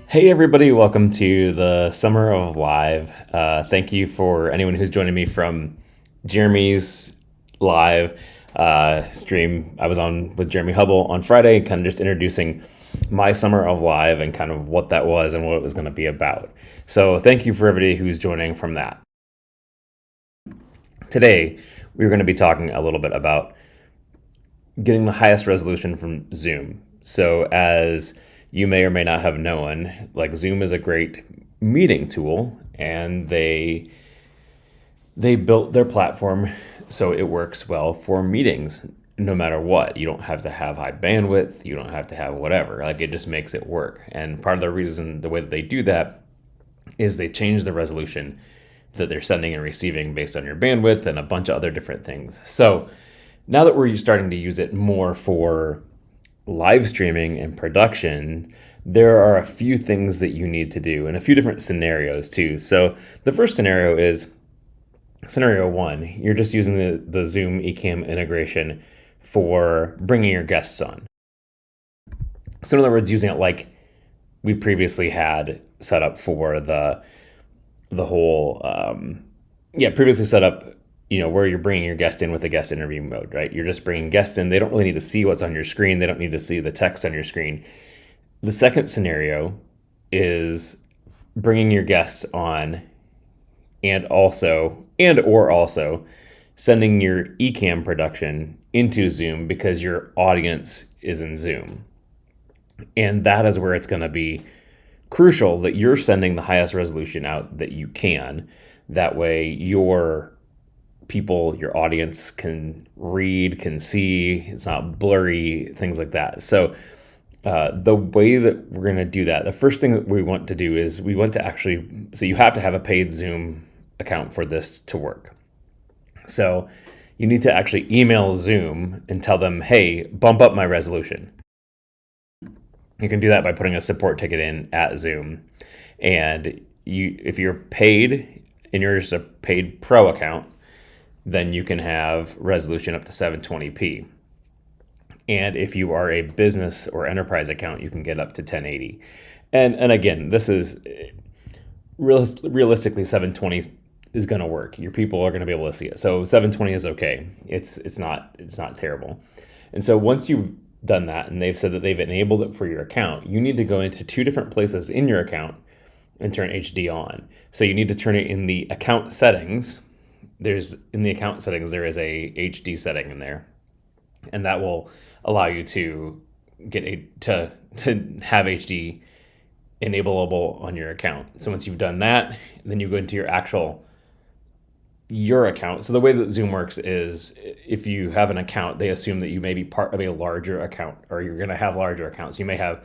Hey everybody, welcome to the Summer of Live. Thank you for anyone who's joining me from Jeremy's live stream. I was on with Jeremy Hubble on Friday, kind of just introducing my Summer of Live and kind of what that was and what it was going to be about. So thank you for everybody who's joining from that. Today, we're going to be talking a little bit about getting the highest resolution from Zoom. So as you may or may not have known, like Zoom is a great meeting tool, and they built their platform so it works well for meetings no matter what. You don't have to have high bandwidth, you don't have to have whatever, like it just makes it work. And part of the reason, the way that they do that is they change the resolution that they're sending and receiving based on your bandwidth and a bunch of other different things. So now that we're starting to use it more for live streaming and production, there are a few things that you need to do and a few different scenarios too. So the first scenario is scenario one. You're just using the Zoom Ecamm integration for bringing your guests on. So in other words, using it like we previously had set up for the whole, previously set up, where you're bringing your guest in with a guest interview mode, right? You're just bringing guests in. They don't really need to see what's on your screen. They don't need to see the text on your screen. The second scenario is bringing your guests on and also sending your Ecamm production into Zoom because your audience is in Zoom. And that is where it's going to be crucial that you're sending the highest resolution out that you can. That way your people, your audience can read, can see, it's not blurry, things like that. So the way that we're going to do that, the first thing that we want to do is so you have to have a paid Zoom account for this to work. So you need to actually email Zoom and tell them, hey, bump up my resolution. You can do that by putting a support ticket in at Zoom. And if you're paid and you're just a paid pro account, then you can have resolution up to 720p. And if you are a business or enterprise account, you can get up to 1080. And again, this is realistically 720 is going to work. Your people are going to be able to see it. So 720 is okay. It's not terrible. And so once you've done that and they've said that they've enabled it for your account, you need to go into two different places in your account and turn HD on. So you need to turn it in the account settings. In the account settings, there is a HD setting in there, and that will allow you to to have HD enableable on your account. So once you've done that, then you go into your account. So the way that Zoom works is if you have an account, they assume that you may be part of a larger account, or you're going to have larger accounts. You may have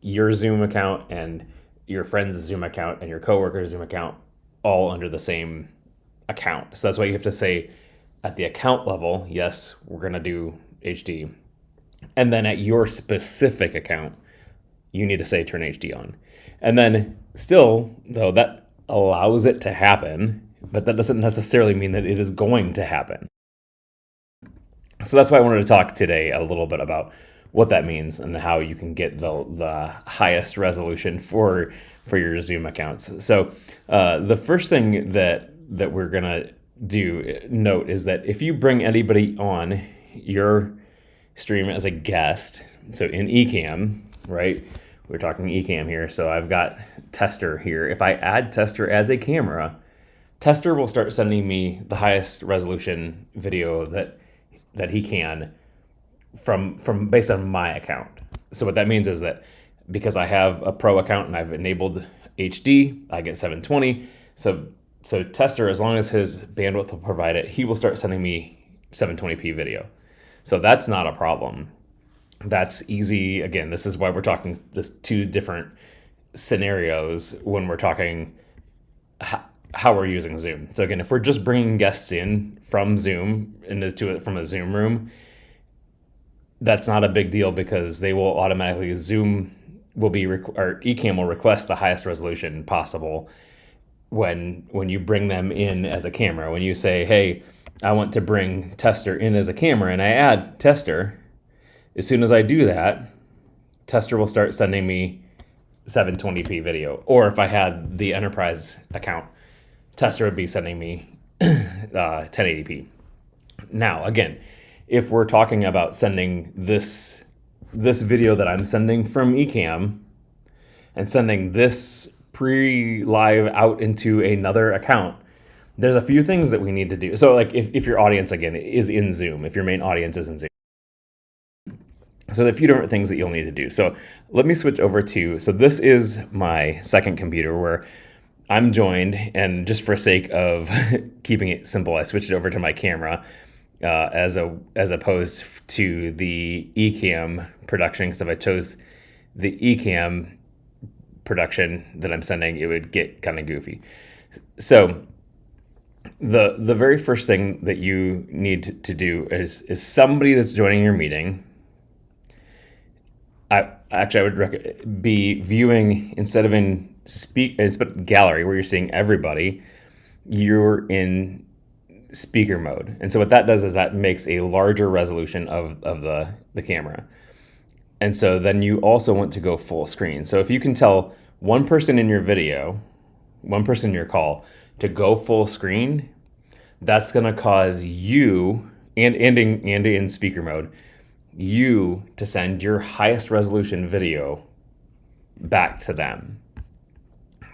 your Zoom account and your friend's Zoom account and your coworker's Zoom account all under the same account. So that's why you have to say at the account level, yes, we're going to do HD. And then at your specific account, you need to say turn HD on. And then still, though, that allows it to happen, but that doesn't necessarily mean that it is going to happen. So that's why I wanted to talk today a little bit about what that means and how you can get the highest resolution for your Zoom accounts. So the first thing that we're gonna note is that if you bring anybody on your stream as a guest, so in Ecamm, right? We're talking Ecamm here. So I've got Tester here. If I add Tester as a camera, Tester will start sending me the highest resolution video that he can from based on my account. So what that means is that because I have a pro account and I've enabled HD, I get 720. So Tester, as long as his bandwidth will provide it, he will start sending me 720p video. So that's not a problem. That's easy. Again, this is why we're talking this two different scenarios when we're talking how we're using Zoom. So again, if we're just bringing guests in from Zoom into it from a Zoom room, that's not a big deal because they will automatically Zoom will be or Ecamm will request the highest resolution possible when you bring them in as a camera. When you say, hey, I want to bring Tester in as a camera and I add Tester, as soon as I do that, Tester will start sending me 720p video. Or if I had the enterprise account, Tester would be sending me 1080p. Now, again, if we're talking about sending this video that I'm sending from Ecamm and sending this pre-live out into another account, there's a few things that we need to do. So like if your audience, again, is in Zoom, if your main audience is in Zoom, so there are a few different things that you'll need to do. So let me switch over to, so this is my second computer where I'm joined, and just for sake of keeping it simple, I switched it over to my camera as opposed to the Ecamm production, because if I chose the Ecamm production that I'm sending, it would get kind of goofy. So the very first thing that you need to do is somebody that's joining your meeting. I would be viewing, instead of in gallery where you're seeing everybody, you're in speaker mode. And so what that does is that makes a larger resolution of the camera. And so then you also want to go full screen. So if you can tell one person in your video, one person in your call to go full screen, that's going to cause you, and in speaker mode, you to send your highest resolution video back to them.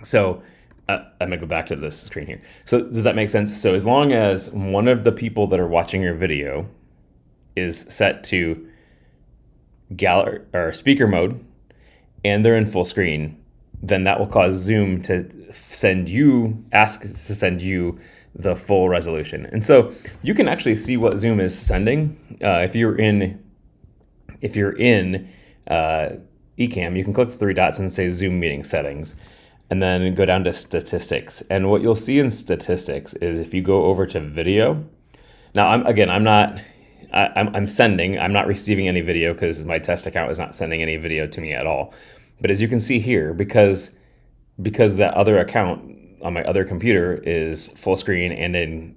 So I'm gonna go back to this screen here. So does that make sense? So as long as one of the people that are watching your video is set to gallery or speaker mode and they're in full screen, then that will cause Zoom to ask to send you the full resolution. And so you can actually see what Zoom is sending. If you're in Ecamm, you can click the three dots and say Zoom meeting settings, and then go down to statistics. And what you'll see in statistics is if you go over to video. Now, I'm sending. I'm not receiving any video because my test account is not sending any video to me at all. But as you can see here, because that other account on my other computer is full screen and in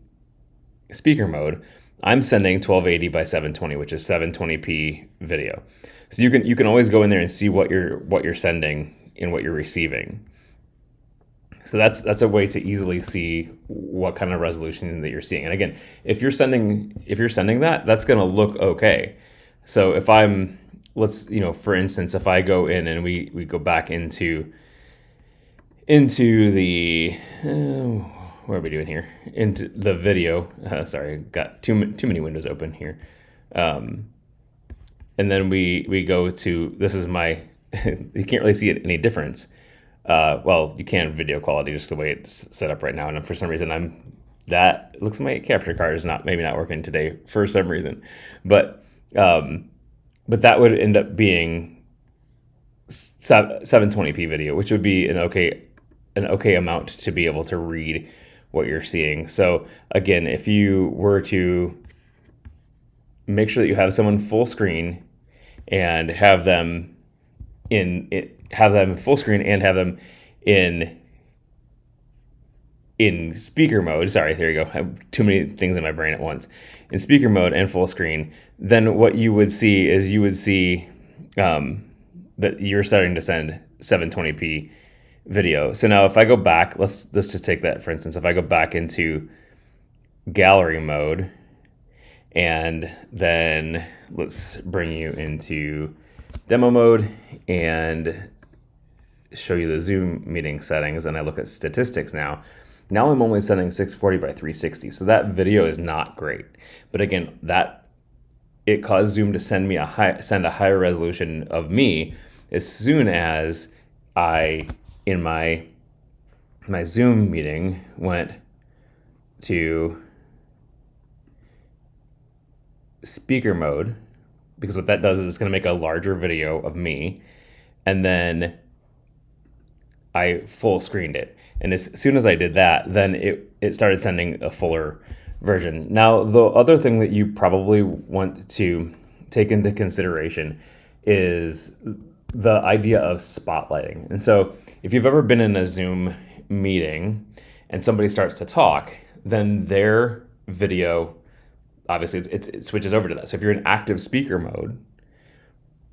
speaker mode, I'm sending 1280 by 720, which is 720p video. So you can always go in there and see what you're sending and what you're receiving. So that's a way to easily see what kind of resolution that you're seeing. And again, if you're sending that, that's going to look okay. So if for instance, if I go in and we go back into the what are we doing here? Into the video. Sorry, got too many windows open here. And then we go to, this is my, you can't really see any difference. Well, you can video quality, just the way it's set up right now. And for some reason, it looks like my capture card is maybe not working today for some reason. But that would end up being 720p video, which would be an okay amount to be able to read what you're seeing. So again, if you were to make sure that you have someone full screen and have them full screen and have them in speaker mode. Sorry, here you go. I have too many things in my brain at once. In speaker mode and full screen, then what you would see is that you're starting to send 720p video. So now if I go back, let's just take that for instance. If I go back into gallery mode, and then let's bring you into demo mode and show you the Zoom meeting settings, and I look at statistics now I'm only sending 640 by 360. So that video is not great. But again, that it caused Zoom to send a higher resolution of me as soon as I, in my Zoom meeting, went to speaker mode, because what that does is it's going to make a larger video of me, and then I full screened it. And as soon as I did that, then it started sending a fuller version. Now, the other thing that you probably want to take into consideration is the idea of spotlighting. And so if you've ever been in a Zoom meeting and somebody starts to talk, then their video, obviously it switches over to that. So if you're in active speaker mode,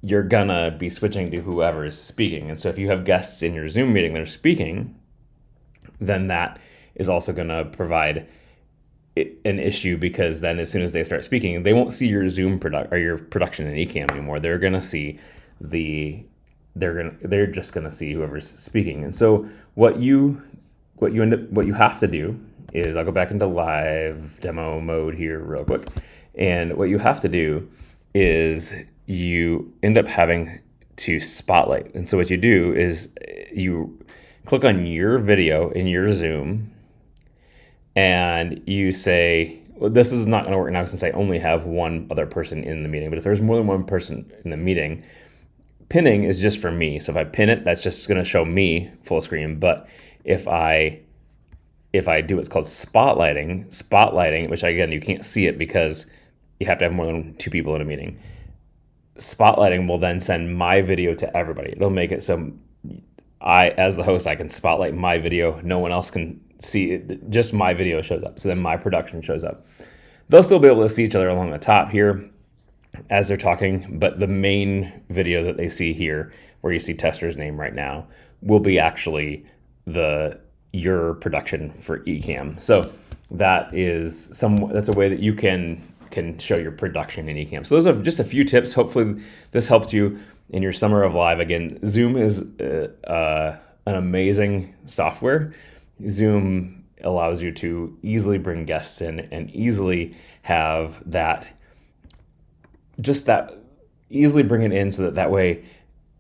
you're gonna be switching to whoever is speaking. And so if you have guests in your Zoom meeting that are speaking, then that is also gonna provide an issue, because then as soon as they start speaking, they won't see your Zoom your production in Ecamm anymore. They're gonna see they're just gonna see whoever's speaking. And so what you have to do is, I'll go back into live demo mode here real quick. And what you have to do is you end up having to spotlight. And so what you do is you click on your video in your Zoom and you say, well, this is not going to work now since I only have one other person in the meeting. But if there's more than one person in the meeting, pinning is just for me. So if I pin it, that's just going to show me full screen. But if I do what's called spotlighting, which again, you can't see it because you have to have more than two people in a meeting. Spotlighting will then send my video to everybody. It'll make it so as the host, I can spotlight my video. No one else can see it. Just my video shows up. So then my production shows up. They'll still be able to see each other along the top here as they're talking, but the main video that they see here, where you see Tester's name right now, will be actually your production for Ecamm. So that's a way that you can show your production in Ecamm. So those are just a few tips. Hopefully this helped you in your summer of live. Again, Zoom is an amazing software. Zoom allows you to easily bring guests in and easily have easily bring it in, so that way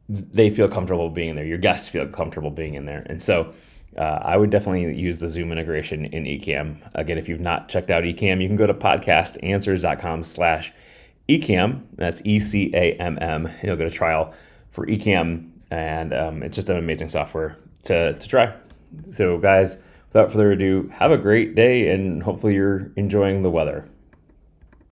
they feel comfortable being there. Your guests feel comfortable being in there. And so I would definitely use the Zoom integration in Ecamm. Again, if you've not checked out Ecamm, you can go to podcastanswers.com/Ecamm. That's ECAMM. You'll get a trial for Ecamm, and it's just an amazing software to try. So guys, without further ado, have a great day, and hopefully you're enjoying the weather.